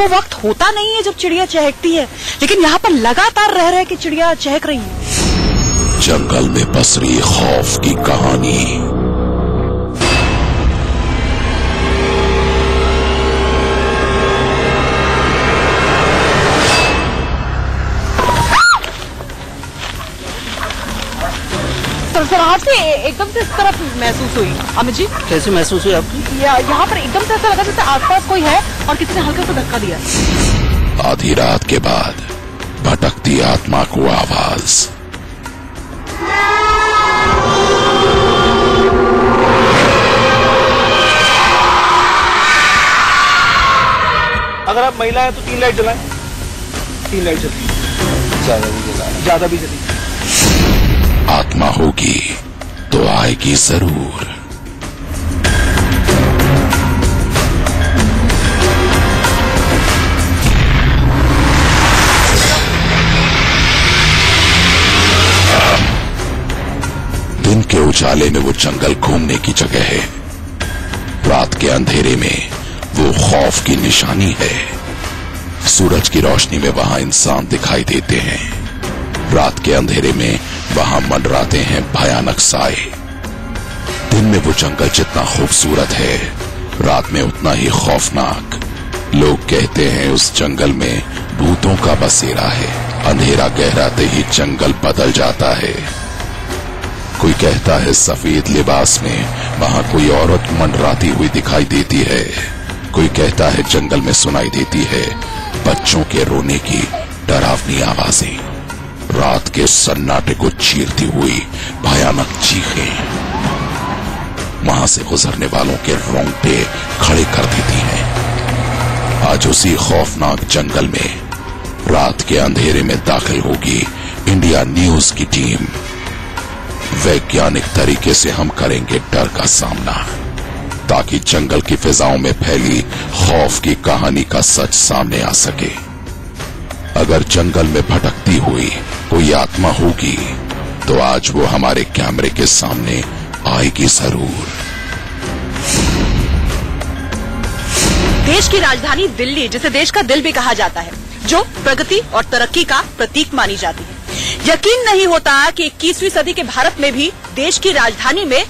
वो वक्त होता नहीं है जब चिड़िया चहकती है, लेकिन यहाँ पर लगातार रह रहे कि चिड़िया चहक रही है। जंगल में पसरी खौफ की कहानी। सरसराहट से एकदम से इस तरफ महसूस हुई। अमित जी, कैसे महसूस हुई आपकी? यहाँ पर एकदम से ऐसा लगा जैसे आसपास कोई है और किसी ने हल्का सा धक्का दिया। आधी रात के बाद भटकती आत्मा को आवाज। अगर आप महिला हैं तो 3 लाइट जलाएं। 3 लाइट जलती, ज्यादा भी जली। आत्मा होगी तो आएगी जरूर। दिन के उजाले में वो जंगल घूमने की जगह है, रात के अंधेरे में वो खौफ की निशानी है। सूरज की रोशनी में वहां इंसान दिखाई देते हैं, रात के अंधेरे में वहां मंडराते हैं भयानक साए। दिन में वो जंगल जितना खूबसूरत है, रात में उतना ही खौफनाक। लोग कहते हैं उस जंगल में भूतों का बसेरा है। अंधेरा गहराते ही जंगल बदल जाता है। कोई कहता है सफेद लिबास में वहां कोई औरत मंडराती हुई दिखाई देती है। कोई कहता है जंगल में सुनाई देती है बच्चों के रोने की डरावनी आवाजें, रात के सन्नाटे को चीरती हुई भयानक चीखें वहां से गुजरने वालों के रोंगटे खड़े कर देती हैं। आज उसी खौफनाक जंगल में रात के अंधेरे में दाखिल होगी इंडिया न्यूज की टीम। वैज्ञानिक तरीके से हम करेंगे डर का सामना, ताकि जंगल की फिजाओं में फैली खौफ की कहानी का सच सामने आ सके। अगर जंगल में भटकती हुई कोई आत्मा होगी तो आज वो हमारे कैमरे के सामने आएगी जरूर। देश की राजधानी दिल्ली, जिसे देश का दिल भी कहा जाता है, जो प्रगति और तरक्की का प्रतीक मानी जाती है, यकीन नहीं होता कि 21वीं सदी के भारत में भी देश की राजधानी में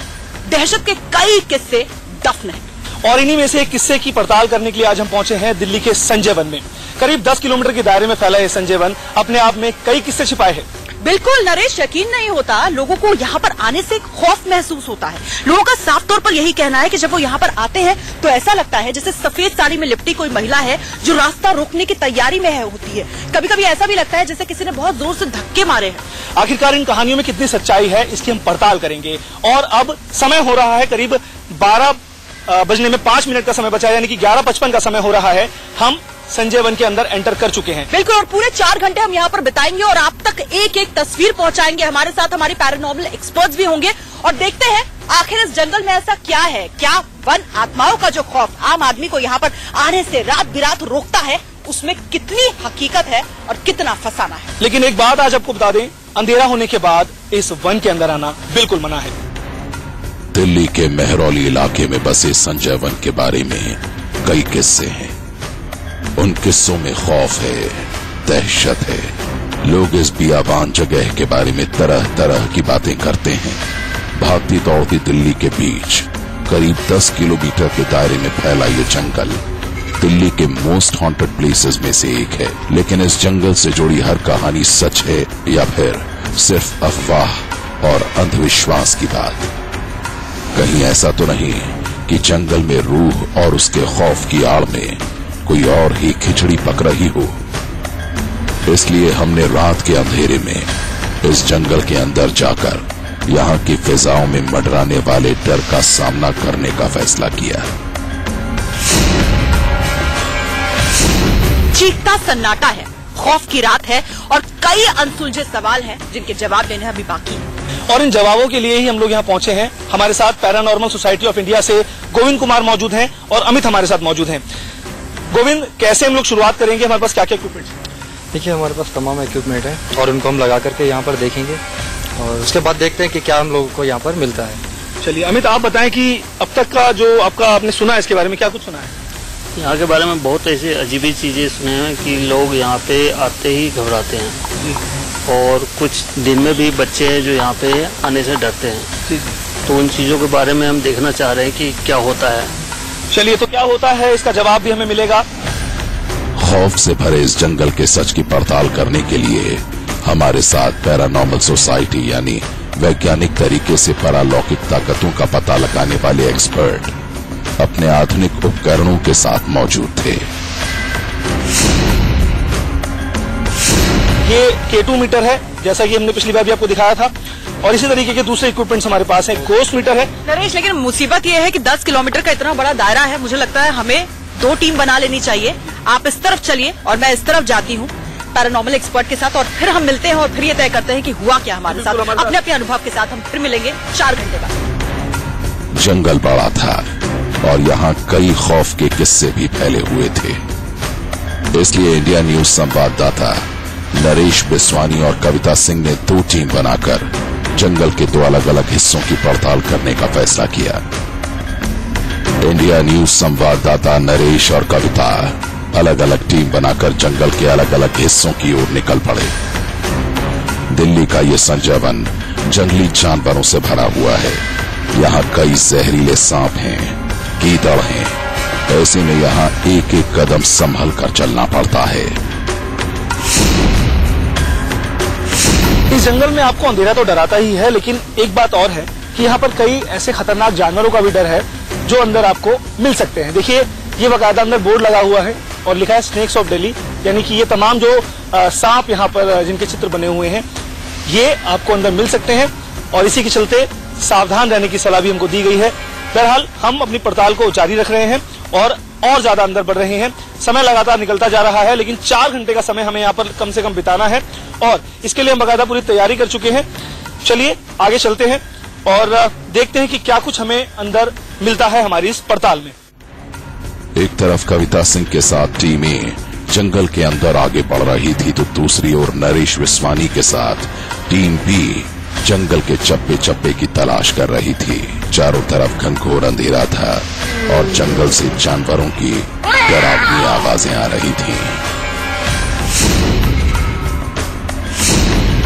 दहशत के कई किस्से दफन हैं। और इन्हीं में से एक किस्से की पड़ताल करने के लिए आज हम पहुंचे हैं दिल्ली के संजय वन में। करीब 10 किलोमीटर के दायरे में फैला यह संजय वन अपने आप में कई किस्से छिपाए हैं। बिल्कुल नरेश, यकीन नहीं होता, लोगों को यहाँ पर आने से खौफ महसूस होता है। लोगों का साफ तौर पर यही कहना है कि जब वो यहाँ पर आते हैं तो ऐसा लगता है जैसे सफेद साड़ी में लिपटी कोई महिला है जो रास्ता रोकने की तैयारी में होती है। कभी कभी ऐसा भी लगता है जैसे किसी ने बहुत जोर से धक्के मारे हैं। आखिरकार इन कहानियों में कितनी सच्चाई है, इसकी हम पड़ताल करेंगे। और अब समय हो रहा है करीब 12 बजने में 5 मिनट का समय बचा है, यानी कि 11:55 का समय हो रहा है। हम संजय वन के अंदर एंटर कर चुके हैं। बिल्कुल, और पूरे 4 घंटे हम यहाँ पर बिताएंगे और आप तक एक एक तस्वीर पहुँचाएंगे। हमारे साथ हमारे पैरानॉर्मल एक्सपर्ट्स भी होंगे और देखते हैं आखिर इस जंगल में ऐसा क्या है, क्या वन आत्माओं का जो खौफ आम आदमी को यहाँ पर आने से रात बिरात रोकता है, उसमें कितनी हकीकत है और कितना फसाना है। लेकिन एक बात आज आपको बता दें, अंधेरा होने के बाद इस वन के अंदर आना बिल्कुल मना है। दिल्ली के मेहरौली इलाके में बसे संजय वन के बारे में कई किस्से हैं। उन किस्सों में खौफ है, दहशत है। लोग इस बियाबान जगह के बारे में तरह तरह की बातें करते हैं। भागती दौड़ती दिल्ली के बीच करीब 10 किलोमीटर के दायरे में फैला ये जंगल दिल्ली के मोस्ट हॉन्टेड प्लेसेस में से एक है। लेकिन इस जंगल से जुड़ी हर कहानी सच है या फिर सिर्फ अफवाह और अंधविश्वास की बात? कहीं ऐसा तो नहीं कि जंगल में रूह और उसके खौफ की आड़ में कोई और ही खिचड़ी पक रही हो? इसलिए हमने रात के अंधेरे में इस जंगल के अंदर जाकर यहाँ की फिजाओं में मंडराने वाले डर का सामना करने का फैसला किया। चीखता सन्नाटा है, खौफ की रात है और कई अनसुलझे सवाल हैं जिनके जवाब देने अभी बाकी है। और इन जवाबों के लिए ही हम लोग यहाँ पहुंचे हैं। हमारे साथ पैरानॉर्मल सोसाइटी ऑफ इंडिया से गोविंद कुमार मौजूद हैं और अमित हमारे साथ मौजूद हैं। गोविंद, कैसे हम लोग शुरुआत करेंगे? हमारे पास क्या क्या इक्विपमेंट है? देखिए, हमारे पास तमाम इक्विपमेंट है और उनको हम लगा करके यहाँ पर देखेंगे और उसके बाद देखते हैं कि क्या हम लोगों को यहाँ पर मिलता है। चलिए अमित, आप बताएं कि अब तक का जो आपने सुना है इसके बारे में, क्या कुछ सुना है? यहाँ के बारे में बहुत ऐसे अजीब चीजें सुने हैं कि लोग यहाँ पे आते ही घबराते हैं और कुछ दिन में भी बच्चे हैं जो यहाँ पे आने से डरते हैं। तो उन चीजों के बारे में हम देखना चाह रहे हैं कि क्या होता है। चलिए, तो क्या होता है इसका जवाब भी हमें मिलेगा। खौफ से भरे इस जंगल के सच की पड़ताल करने के लिए हमारे साथ पैरानॉर्मल सोसाइटी यानी वैज्ञानिक तरीके से पारलौकिक ताकतों का पता लगाने वाले एक्सपर्ट अपने आधुनिक उपकरणों के साथ मौजूद थे। ये K2 मीटर है, जैसा कि हमने पिछली बार भी आपको दिखाया था, और इसी तरीके के दूसरे इक्विपमेंट्स हमारे पास हैं। गोस्ट मीटर है। नरेश, लेकिन मुसीबत ये है कि 10 किलोमीटर का इतना बड़ा दायरा है, मुझे लगता है हमें 2 टीम बना लेनी चाहिए। आप इस तरफ चलिए और मैं इस तरफ जाती हूँ पैरानॉर्मल एक्सपर्ट के साथ, और फिर हम मिलते हैं और फिर ये तय करते हैं कि हुआ क्या हमारे साथ। अपने अपने अनुभव के साथ हम फिर मिलेंगे 4 घंटे बाद। जंगल बड़ा था और यहाँ कई खौफ के किस्से भी फैले हुए थे, इसलिए इंडिया न्यूज संवाददाता नरेश बिस्वानी और कविता सिंह ने 2 टीम बनाकर जंगल के 2 अलग अलग हिस्सों की पड़ताल करने का फैसला किया। इंडिया न्यूज संवाददाता नरेश और कविता अलग अलग टीम बनाकर जंगल के अलग अलग हिस्सों की ओर निकल पड़े। दिल्ली का ये संजय वन जंगली जानवरों से भरा हुआ है। यहाँ कई जहरीले सांप हैं, गीदड़ हैं। ऐसे में यहाँ एक एक कदम संभल कर चलना पड़ता है। इस जंगल में आपको अंधेरा तो डराता ही है, लेकिन एक बात और है कि यहाँ पर कई ऐसे खतरनाक जानवरों का भी डर है जो अंदर आपको मिल सकते हैं। देखिए, ये बाकायदा अंदर बोर्ड लगा हुआ है और लिखा है स्नेक्स ऑफ दिल्ली, यानी कि ये तमाम जो सांप यहाँ पर जिनके चित्र बने हुए हैं ये आपको अंदर मिल सकते हैं, और इसी के चलते सावधान रहने की सलाह भी हमको दी गई है। बहरहाल हम अपनी पड़ताल को जारी रख रहे हैं और ज्यादा अंदर बढ़ रहे हैं। समय लगातार निकलता जा रहा है, लेकिन 4 घंटे का समय हमें यहाँ पर कम से कम बिताना है और इसके लिए हम बाकायदा पूरी तैयारी कर चुके हैं। चलिए आगे चलते हैं और देखते हैं कि क्या कुछ हमें अंदर मिलता है हमारी इस पड़ताल में। एक तरफ कविता सिंह के साथ टीमें जंगल के अंदर आगे बढ़ रही थी, तो दूसरी ओर नरेश बिस्वानी के साथ टीम भी जंगल के चप्पे चप्पे की तलाश कर रही थी। चारों तरफ घनघोर अंधेरा था और जंगल से जानवरों की डरावनी आवाजें आ रही थीं।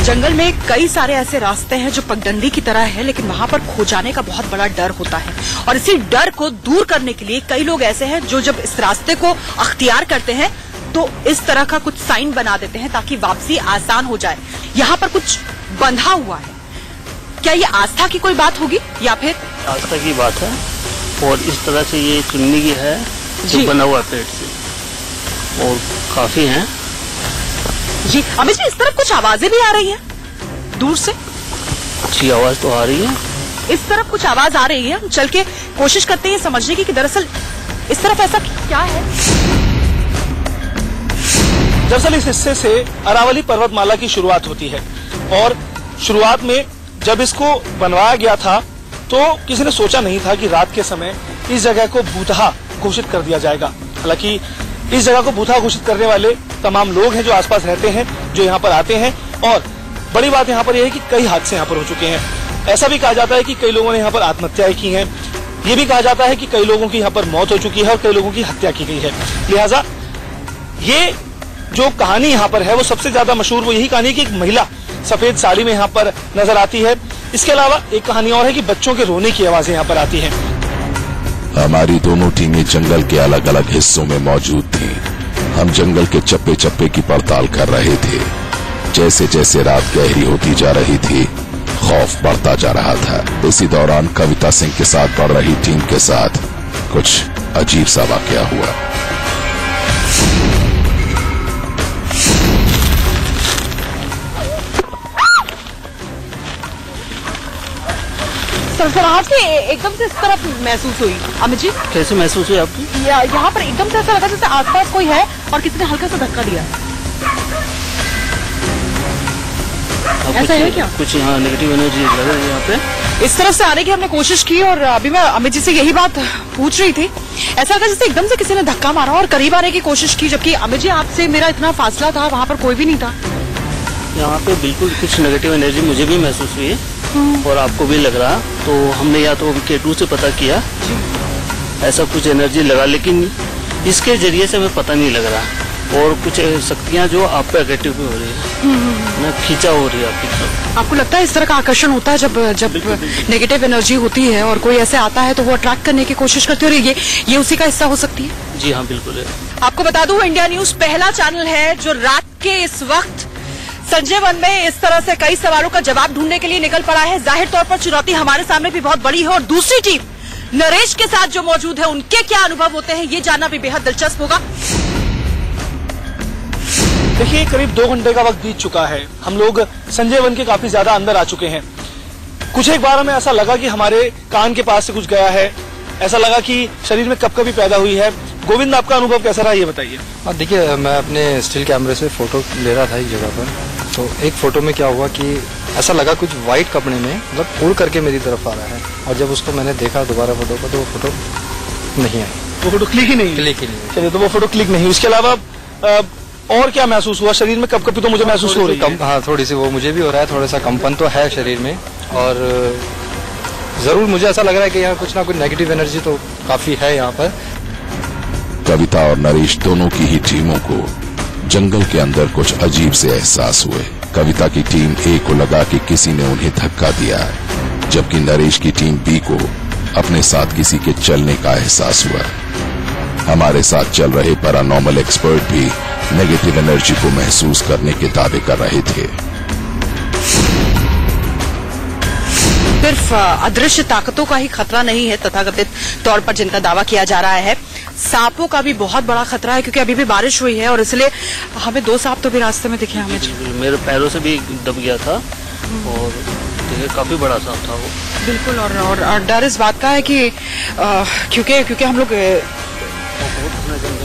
जंगल में कई सारे ऐसे रास्ते हैं जो पगडंडी की तरह है, लेकिन वहाँ पर खो जाने का बहुत बड़ा डर होता है, और इसी डर को दूर करने के लिए कई लोग ऐसे हैं जो जब इस रास्ते को अख्तियार करते हैं तो इस तरह का कुछ साइन बना देते हैं ताकि वापसी आसान हो जाए। यहाँ पर कुछ बंधा हुआ है, क्या ये आस्था की कोई बात होगी या फिर आस्था की बात है? और इस तरह से ये चुन्नी की है जो बना हुआ पेड़ से, और काफी है जी। अमित जी, इस तरफ कुछ आवाजें भी आ रही हैं दूर से। अच्छी आवाज तो आ रही है। इस तरफ कुछ आवाज आ रही है, हम चल के कोशिश करते हैं समझने की कि दरअसल इस तरफ ऐसा क्या है। दरअसल इस हिस्से से अरावली पर्वतमाला की शुरुआत होती है, और शुरुआत में जब इसको बनवाया गया था तो किसी ने सोचा नहीं था कि रात के समय इस जगह को भूतहा घोषित कर दिया जाएगा। हालांकि इस जगह को भूतहा घोषित करने वाले तमाम लोग हैं जो आसपास रहते हैं, जो यहाँ पर आते हैं, और बड़ी बात यहाँ पर यह है कि कई हादसे यहाँ पर हो चुके हैं। ऐसा भी कहा जाता है कि कई लोगों ने यहाँ पर आत्महत्याएं की हैं। ये भी कहा जाता है कि कई लोगों की यहाँ पर मौत हो चुकी है और कई लोगों की हत्या की गई है। लिहाजा ये जो कहानी यहाँ पर है वो सबसे ज्यादा मशहूर वो यही कहानी है कि एक महिला सफेद साड़ी में यहाँ पर नजर आती है। इसके अलावा एक कहानी और है कि बच्चों के रोने की आवाजें यहाँ पर आती हैं। हमारी दोनों टीमें जंगल के अलग अलग हिस्सों में मौजूद थीं। हम जंगल के चप्पे चप्पे की पड़ताल कर रहे थे। जैसे जैसे रात गहरी होती जा रही थी, खौफ बढ़ता जा रहा था। इसी दौरान कविता सिंह के साथ बढ़ रही टीम के साथ कुछ अजीब सा वाकया हुआ। सरसराहट से एकदम से इस तरफ महसूस हुई। अमित जी, कैसे महसूस हुई आपकी? यहाँ पर एकदम से ऐसा लगा जैसे आसपास कोई है और किसी ने हल्का सा धक्का दिया। ऐसा है क्या? कुछ यहाँ नेगेटिव एनर्जी लग रही है यहाँ पे। इस तरफ से आने की हमने कोशिश की और अभी मैं अमित जी से यही बात पूछ रही थी। ऐसा लगा जैसे एकदम से किसी ने धक्का मारा और करीब आने की कोशिश की, जबकि अमित जी आपसे मेरा इतना फासला था, वहाँ पर कोई भी नहीं था। यहाँ पे बिल्कुल कुछ नेगेटिव एनर्जी मुझे भी महसूस हुई है और आपको भी लग रहा। तो हमने या तो K2 से पता किया, ऐसा कुछ एनर्जी लगा, लेकिन इसके जरिए से हमें पता नहीं लग रहा, और कुछ शक्तियां जो आप पे अट्रैक्टिव हो रही है ना, खींचा हो रही है आपकी तरफ। आपको लगता है इस तरह का आकर्षण होता है जब नेगेटिव एनर्जी होती है और कोई ऐसे आता है तो वो अट्रैक्ट करने की कोशिश करती है, और ये उसी का हिस्सा हो सकती है? जी हाँ, बिल्कुल है। आपको बता दूं, इंडिया न्यूज पहला चैनल है जो रात के इस वक्त संजय वन में इस तरह से कई सवालों का जवाब ढूंढने के लिए निकल पड़ा है। जाहिर तौर पर चुनौती हमारे सामने भी बहुत बड़ी है, और दूसरी टीम नरेश के साथ जो मौजूद है उनके क्या अनुभव होते हैं ये जानना भी बेहद दिलचस्प होगा। देखिए, करीब 2 घंटे का वक्त बीत चुका है। हम लोग संजय वन के काफी ज्यादा अंदर आ चुके हैं। कुछ एक बार हमें ऐसा लगा कि हमारे कान के पास से कुछ गया है, ऐसा लगा कि शरीर में कपकपी पैदा हुई है। गोविंद, आपका अनुभव कैसा रहा, ये बताइए। देखिए, मैं अपने स्टिल कैमरे से फोटो ले रहा था एक जगह पर, तो एक फोटो में क्या हुआ कि ऐसा लगा कुछ व्हाइट कपड़े में मतलब उड़ करके मेरी तरफ आ रहा है, और जब उसको मैंने देखा दोबारा फोटो को तो वो फोटो नहीं आई। वो फोटो क्लिक ही नहीं? क्लिक ही नहीं। चलिए, तो वो फोटो क्लिक नहीं। उसके अलावा और क्या महसूस हुआ? शरीर में कपकपी तो मुझे महसूस हो रही है। हाँ, थोड़ी सी वो मुझे भी हो रहा है, थोड़ा सा कंपन तो है शरीर में, और जरूर मुझे ऐसा लग रहा है कि यहाँ कुछ ना कुछ नेगेटिव एनर्जी तो काफी है यहाँ पर। कविता और नरेश दोनों की ही टीमों को जंगल के अंदर कुछ अजीब से एहसास हुए। कविता की टीम ए को लगा कि किसी ने उन्हें धक्का दिया है, जबकि नरेश की टीम बी को अपने साथ किसी के चलने का एहसास हुआ। हमारे साथ चल रहे पैरानॉर्मल एक्सपर्ट भी नेगेटिव एनर्जी को महसूस करने के दावे कर रहे थे। सिर्फ अदृश्य ताकतों का ही खतरा नहीं है तथाकथित तौर पर जिनका दावा किया जा रहा है, सांपों का भी बहुत बड़ा खतरा है, क्योंकि अभी भी बारिश हुई है और इसलिए हमें 2 सांप तो भी रास्ते में दिखे हमें। मेरे पैरों से भी दब गया था, और देखिए काफी बड़ा सांप था वो। बिल्कुल, और डर इस बात का है कि क्योंकि हम लोग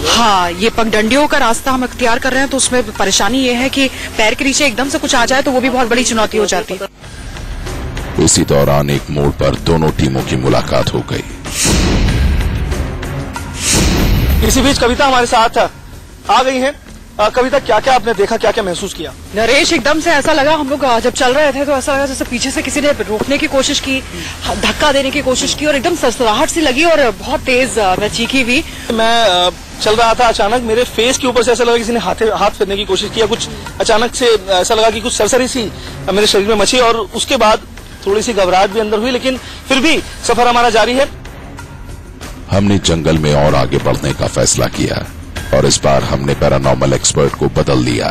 हाँ, ये पगडंडियों का रास्ता हम अख्तियार कर रहे हैं, तो उसमें परेशानी ये है कि पैर के नीचे एकदम से कुछ आ जाए तो वो भी बहुत बड़ी चुनौती हो जाती है। इसी दौरान एक मोड़ पर दोनों टीमों की मुलाकात हो गई। इसी बीच कविता हमारे साथ आ गई है। कविता, क्या क्या आपने देखा, क्या क्या महसूस किया? नरेश, एकदम से ऐसा लगा, हम लोग जब चल रहे थे तो ऐसा लगा जैसे पीछे से किसी ने रोकने की कोशिश की, धक्का देने की कोशिश की, और एकदम सरसराहट सी लगी और बहुत तेज मैं चीखी भी। मैं चल रहा था, अचानक मेरे फेस के ऊपर से ऐसा लगा किसी ने हाथ फेरने की कोशिश किया। कुछ अचानक से ऐसा लगा कि कुछ सरसरी सी मेरे शरीर में मची, और उसके बाद थोड़ी सी घबराहट भी अंदर हुई, लेकिन फिर भी सफर हमारा जारी है। हमने जंगल में और आगे बढ़ने का फैसला किया, और इस बार हमने पैरानॉर्मल एक्सपर्ट को बदल दिया।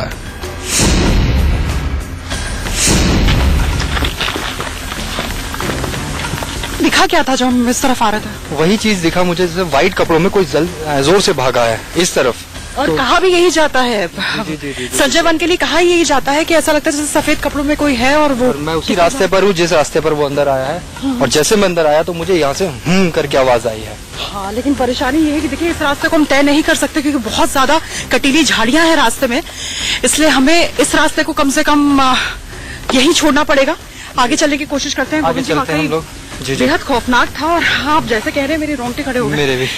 दिखा क्या था जब हम इस तरफ आ रहे थे? वही चीज दिखा मुझे, जैसे व्हाइट कपड़ों में कोई जोर से भागा है इस तरफ, और तो कहा भी यही जाता है। संजय वन के लिए कहा यही जाता है कि ऐसा लगता है जैसे सफेद कपड़ों में कोई है, और वो मैं उसी रास्ते पर हूँ जिस रास्ते पर वो अंदर आया है, और जैसे मैं अंदर आया तो मुझे यहाँ से करके आवाज आई है। हाँ, लेकिन परेशानी ये है कि देखिए, इस रास्ते को हम तय नहीं कर सकते क्योंकि बहुत ज्यादा कटीली झाड़ियां हैं रास्ते में, इसलिए हमें इस रास्ते को कम से कम यही छोड़ना पड़ेगा। आगे चलने की कोशिश करते हैं। आगे चलते हैं हम लोग। जी, बेहद खौफनाक था, और आप जैसे कह रहे हैं मेरे रोंगटे खड़े हो गए। मेरे भी।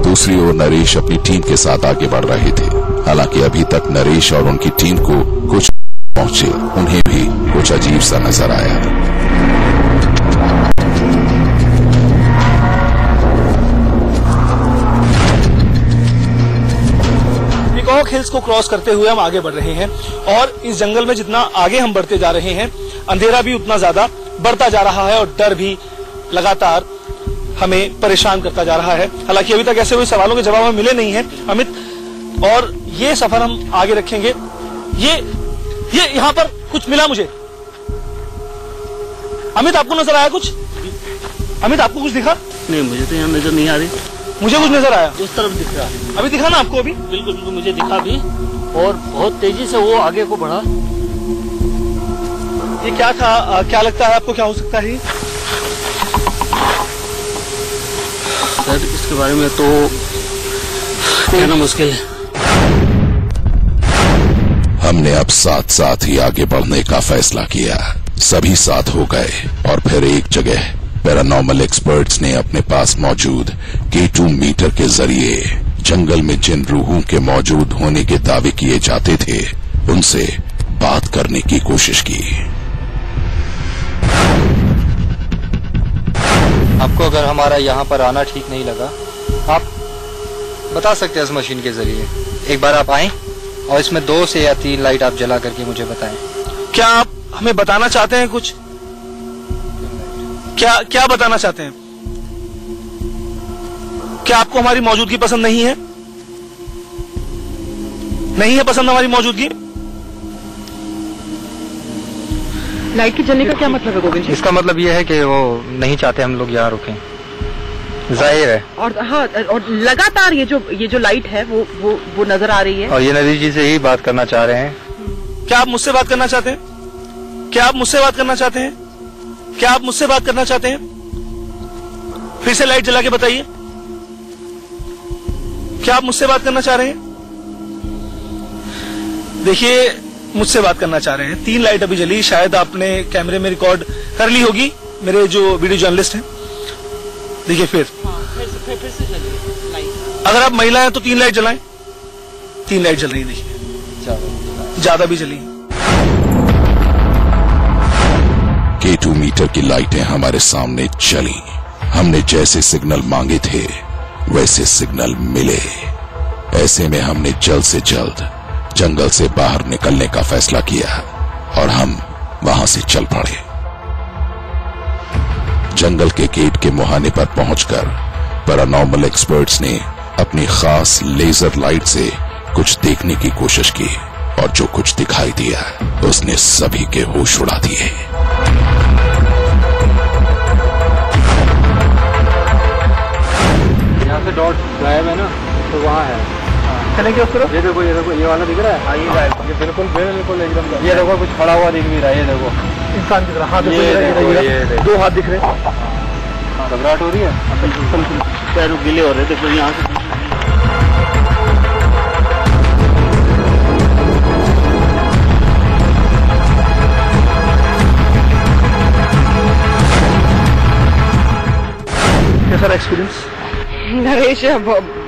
दूसरी ओर नरेश अपनी टीम के साथ आगे बढ़ रहे थे। हालांकि अभी तक नरेश और उनकी टीम को कुछ पहुंचे, उन्हें भी कुछ अजीब सा नजर आया। पीकॉक हिल्स को क्रॉस करते हुए हम आगे बढ़ रहे हैं, और इस जंगल में जितना आगे हम बढ़ते जा रहे हैं, अंधेरा भी उतना ज्यादा बढ़ता जा रहा है, और डर भी लगातार हमें परेशान करता जा रहा है। हालांकि अभी तक ऐसे हुए सवालों के जवाब हमें मिले नहीं हैं, अमित, और ये सफर हम आगे रखेंगे। ये यहाँ पर कुछ मिला मुझे। अमित, आपको नजर आया कुछ? अमित, आपको कुछ दिखा? नहीं, मुझे तो यहाँ नजर नहीं आ रही। मुझे कुछ नजर आया, उस तरफ दिख रहा है। अभी दिखा ना आपको? अभी बिल्कुल बिल्कुल मुझे दिखा भी, और बहुत तेजी से वो आगे को बढ़ा। ये क्या था? क्या लगता है आपको, क्या हो सकता है? सर, इसके बारे में तो कहना मुश्किल है। हमने अब साथ साथ ही आगे बढ़ने का फैसला किया। सभी साथ हो गए, और फिर एक जगह पैरानॉर्मल एक्सपर्ट्स ने अपने पास मौजूद K2 मीटर के जरिए जंगल में जिन रूहों के मौजूद होने के दावे किए जाते थे, उनसे बात करने की कोशिश की। आपको अगर हमारा यहाँ पर आना ठीक नहीं लगा, आप बता सकते हैं इस मशीन के जरिए। एक बार आप आएं और इसमें 2 से या 3 लाइट आप जला करके मुझे बताएं। क्या आप हमें बताना चाहते हैं कुछ? क्या बताना चाहते हैं? क्या आपको हमारी मौजूदगी पसंद नहीं है? नहीं है पसंद हमारी मौजूदगी? लाइट के जलने का क्या मतलब है गोविंद जी? इसका मतलब ये है कि वो नहीं चाहते हम लोग यहाँ रुकें, जाहिर है। और हाँ, और लगातार ये जो लाइट है वो नजर आ रही है। और ये नदीर जी से ही बात करना चाह रहे हैं। क्या आप मुझसे बात करना चाहते हैं? क्या आप मुझसे बात करना चाहते हैं? क्या आप मुझसे बात करना चाहते हैं? फिर से लाइट जला के बताइए, क्या आप मुझसे बात करना चाह रहे हैं? देखिए, मुझसे बात करना चाह रहे हैं। 3 लाइट अभी जली, शायद आपने कैमरे में रिकॉर्ड कर ली होगी, मेरे जो वीडियो जर्नलिस्ट हैं। देखिए फिर से जली लाइट। अगर आप महिला हैं तो 3 लाइट जलाएं। 3 लाइट जल रही है, देखिए ज्यादा भी जली। K2 मीटर की लाइटें हमारे सामने चली। हमने जैसे सिग्नल मांगे थे वैसे सिग्नल मिले। ऐसे में हमने जल्द से जल्द जंगल से बाहर निकलने का फैसला किया और हम वहां से चल पड़े। जंगल के गेट के मुहाने पर पहुंचकर पैरानॉर्मल एक्सपर्ट्स ने अपनी खास लेजर लाइट से कुछ देखने की कोशिश की और जो कुछ दिखाई दिया उसने सभी के होश उड़ा दिए। यहाँ से डॉट गायब है ना, तो वहाँ है। चलेंगे उस तरफ। ये देखो ये वाला दिख रहा है। हाँ, ये बिल्कुल एकदम। ये देखो कुछ खड़ा हुआ दिख भी रहा है। ये देखो इंसान की तरह हाथ ये 2 हाथ दिख रहे हैं। घबराहट हो रही है, पैरों गीले हो रहे थे, तो यहाँ से कैसा एक्सपीरियंस? नरेश,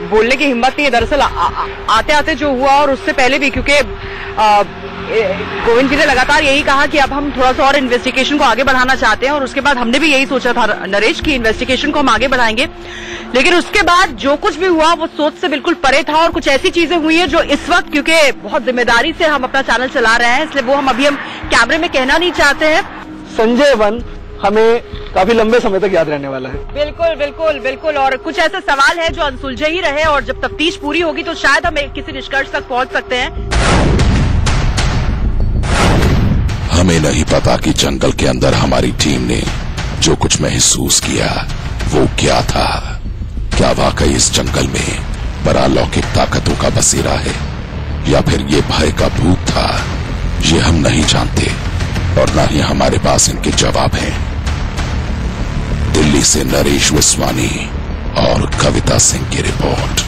बोलने की हिम्मत नहीं है। दरअसल आते आते जो हुआ और उससे पहले भी, क्योंकि गोविंद जी ने लगातार यही कहा कि अब हम थोड़ा सा और इन्वेस्टिगेशन को आगे बढ़ाना चाहते हैं, और उसके बाद हमने भी यही सोचा था नरेश की इन्वेस्टिगेशन को हम आगे बढ़ाएंगे। लेकिन उसके बाद जो कुछ भी हुआ वो सोच से बिल्कुल परे था, और कुछ ऐसी चीजें हुई है जो इस वक्त, क्योंकि बहुत जिम्मेदारी से हम अपना चैनल चला रहे हैं, इसलिए वो हम कैमरे में कहना नहीं चाहते हैं। संजय वन हमें काफी लंबे समय तक याद रहने वाला है। बिल्कुल बिल्कुल बिल्कुल। और कुछ ऐसे सवाल है जो अनसुलझे ही रहे, और जब तफ्तीश पूरी होगी तो शायद हम किसी निष्कर्ष तक पहुंच सकते हैं। हमें नहीं पता कि जंगल के अंदर हमारी टीम ने जो कुछ महसूस किया वो क्या था। क्या वाकई इस जंगल में परालौकिक ताकतों का बसेरा है, या फिर ये भय का भूत था? ये हम नहीं जानते, और न ही हमारे पास इनके जवाब हैं। दिल्ली से नरेश विश्वानी और कविता सिंह की रिपोर्ट।